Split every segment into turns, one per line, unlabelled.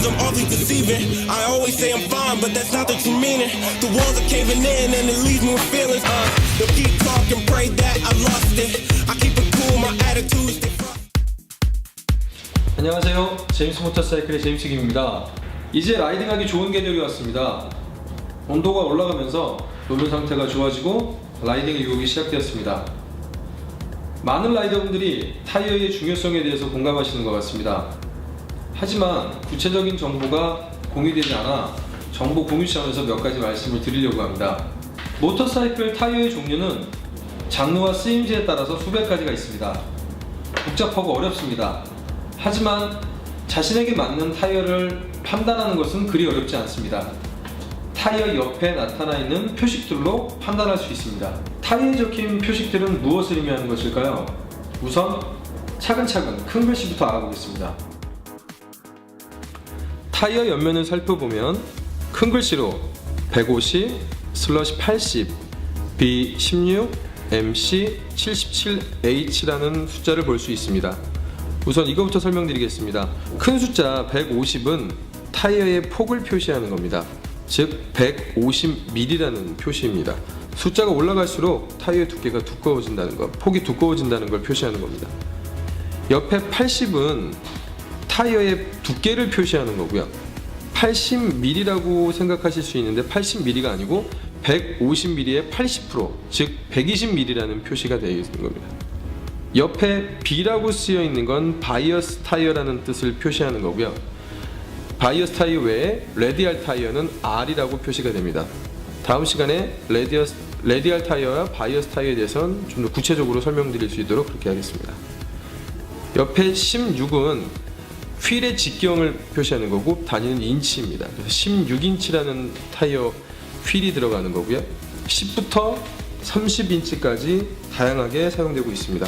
I'm awfully deceiving. I always say I'm fine, but that's not the true meaning. The walls are caving in and it leaves me with feelings. They'll keep talking, pray that I lost it. I keep it cool, my attitude's different.
안녕하세요. 제임스 모터사이클의 제임스 김입니다. 이제 라이딩하기 좋은 계절이 왔습니다. 온도가 올라가면서 노면 상태가 좋아지고 라이딩의 유혹이 시작되었습니다. 많은 라이더분들이 타이어의 중요성에 대해서 공감하시는 것 같습니다. 하지만 구체적인 정보가 공유되지 않아 정보 공유 차원에서 몇 가지 말씀을 드리려고 합니다. 모터사이클 타이어의 종류는 장르와 쓰임새에 따라서 수백 가지가 있습니다. 복잡하고 어렵습니다. 하지만 자신에게 맞는 타이어를 판단하는 것은 그리 어렵지 않습니다. 타이어 옆에 나타나 있는 표식들로 판단할 수 있습니다. 타이어에 적힌 표식들은 무엇을 의미하는 것일까요? 우선 차근차근 큰 글씨부터 알아보겠습니다. 타이어 옆면을 살펴보면 큰 글씨로 150, 슬러시 80, B16, MC 77H라는 숫자를 볼 수 있습니다. 우선 이거부터 설명드리겠습니다. 큰 숫자 150은 타이어의 폭을 표시하는 겁니다. 즉 150mm라는 표시입니다. 숫자가 올라갈수록 타이어의 두께가 두꺼워진다는 것, 폭이 두꺼워진다는 걸 표시하는 겁니다. 옆에 80은 타이어의 두께를 표시하는 거고요. 80mm라고 생각하실 수 있는데 80mm가 아니고 150mm의 80%, 즉 120mm라는 표시가 되어 있는 겁니다. 옆에 B라고 쓰여 있는 건 바이어스 타이어라는 뜻을 표시하는 거고요. 바이어스 타이어 외에 레디알 타이어는 R이라고 표시가 됩니다. 다음 시간에 레디알 타이어와 바이어스 타이어에 대해서는 좀 더 구체적으로 설명드릴 수 있도록 그렇게 하겠습니다. 옆에 16은 휠의 직경을 표시하는 거고 단위는 인치입니다. 그래서 16인치라는 타이어 휠이 들어가는 거고요. 10부터 30인치까지 다양하게 사용되고 있습니다.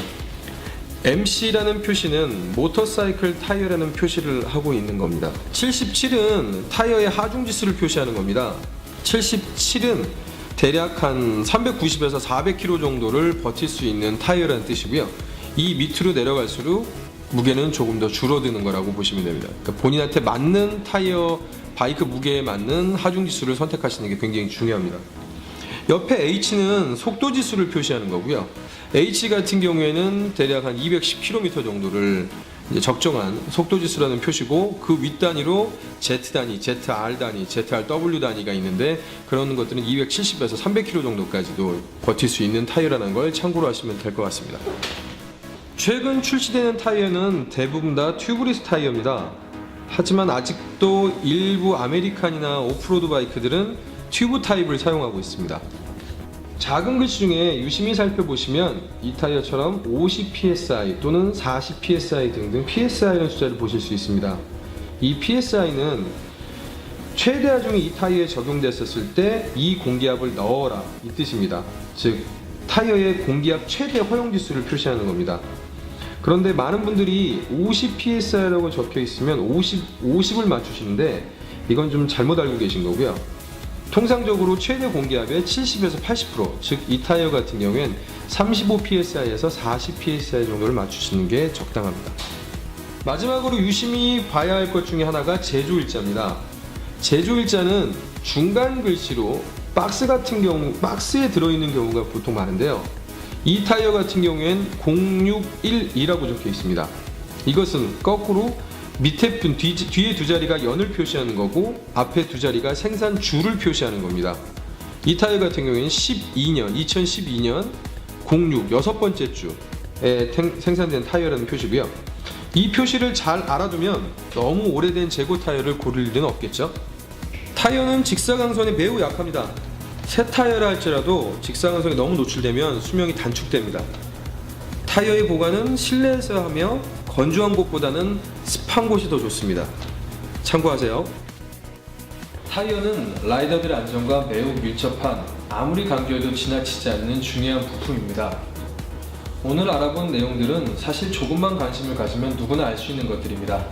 MC라는 표시는 모터사이클 타이어라는 표시를 하고 있는 겁니다. 77은 타이어의 하중지수를 표시하는 겁니다. 77은 대략 한 390에서 400km 정도를 버틸 수 있는 타이어라는 뜻이고요. 이 밑으로 내려갈수록 무게는 조금 더 줄어드는 거라고 보시면 됩니다. 그러니까 본인한테 맞는 타이어, 바이크 무게에 맞는 하중지수를 선택하시는 게 굉장히 중요합니다. 옆에 H는 속도지수를 표시하는 거고요. H 같은 경우에는 대략 한 210km 정도를 이제 적정한 속도지수라는 표시고, 그 윗단위로 Z단위, ZR단위, ZRW 단위가 있는데 그런 것들은 270에서 300km 정도까지도 버틸 수 있는 타이어라는 걸 참고로 하시면 될 것 같습니다. 최근 출시되는 타이어는 대부분 다 튜브리스 타이어입니다. 하지만 아직도 일부 아메리칸이나 오프로드 바이크들은 튜브 타입을 사용하고 있습니다. 작은 글씨 중에 유심히 살펴보시면 이 타이어처럼 50psi 또는 40psi 등등 psi라는 숫자를 보실 수 있습니다. 이 psi는 최대 하중이 이 타이어에 적용됐었을 때 이 공기압을 넣어라 이 뜻입니다. 즉 타이어의 공기압 최대 허용지수를 표시하는 겁니다. 그런데 많은 분들이 50psi라고 적혀 있으면 50을 맞추시는데 이건 좀 잘못 알고 계신 거고요. 통상적으로 최대 공기압의 70에서 80%, 즉 이 타이어 같은 경우엔 35psi에서 40psi 정도를 맞추시는 게 적당합니다. 마지막으로 유심히 봐야 할 것 중에 하나가 제조일자입니다. 제조일자는 중간 글씨로 박스 같은 경우, 박스에 들어있는 경우가 보통 많은데요. 이 타이어 같은 경우엔 0612라고 적혀 있습니다. 이것은 거꾸로 밑에 뒤에 두 자리가 연을 표시하는 거고 앞에 두 자리가 생산 주를 표시하는 겁니다. 이 타이어 같은 경우에는 2012년 06 여섯 번째 주에 생산된 타이어라는 표시고요. 이 표시를 잘 알아두면 너무 오래된 재고 타이어를 고를 일은 없겠죠. 타이어는 직사광선에 매우 약합니다. 새 타이어라 할지라도 직사광선에 너무 노출되면 수명이 단축됩니다. 타이어의 보관은 실내에서 하며 건조한 곳보다는 습한 곳이 더 좋습니다. 참고하세요. 타이어는 라이더들의 안전과 매우 밀접한, 아무리 강조해도 지나치지 않는 중요한 부품입니다. 오늘 알아본 내용들은 사실 조금만 관심을 가지면 누구나 알 수 있는 것들입니다.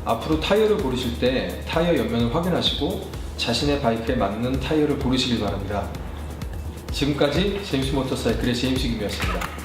앞으로 타이어를 고르실 때 타이어 옆면을 확인하시고 자신의 바이크에 맞는 타이어를 고르시길 바랍니다. 지금까지 제임스 모터사이클의 제임스 김이었습니다.